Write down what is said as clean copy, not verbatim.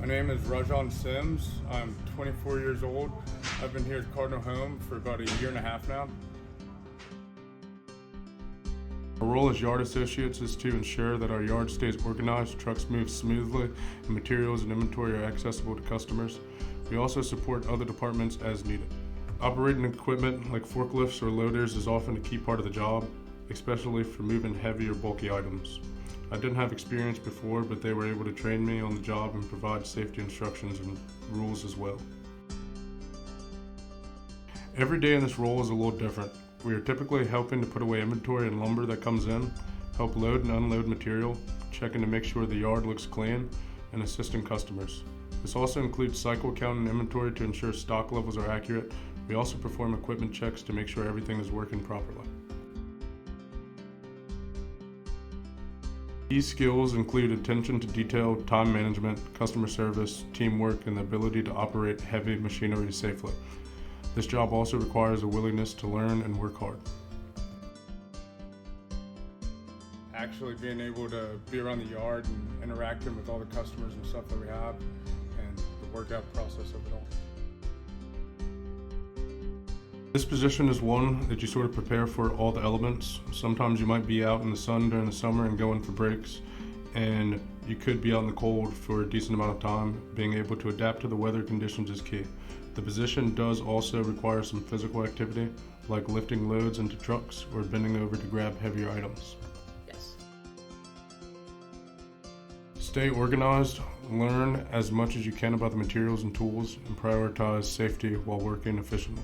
My name is Rhyzon Sims. I'm 24 years old. I've been here at Cardinal Home for about a year and a half now. Our role as yard associates is to ensure that our yard stays organized, trucks move smoothly, and materials and inventory are accessible to customers. We also support other departments as needed. Operating equipment like forklifts or loaders is often a key part of the job, especially for moving heavy or bulky items. I didn't have experience before, but they were able to train me on the job and provide safety instructions and rules as well. Every day in this role is a little different. We are typically helping to put away inventory and lumber that comes in, help load and unload material, checking to make sure the yard looks clean, and assisting customers. This also includes cycle counting inventory to ensure stock levels are accurate. We also perform equipment checks to make sure everything is working properly. These skills include attention to detail, time management, customer service, teamwork, and the ability to operate heavy machinery safely. This job also requires a willingness to learn and work hard. Actually being able to be around the yard and interacting with all the customers and stuff that we have, and the workout process of it all. This position is one that you sort of prepare for all the elements. Sometimes you might be out in the sun during the summer and going for breaks, and you could be out in the cold for a decent amount of time. Being able to adapt to the weather conditions is key. The position does also require some physical activity, like lifting loads into trucks or bending over to grab heavier items. Yes. Stay organized, learn as much as you can about the materials and tools, and prioritize safety while working efficiently.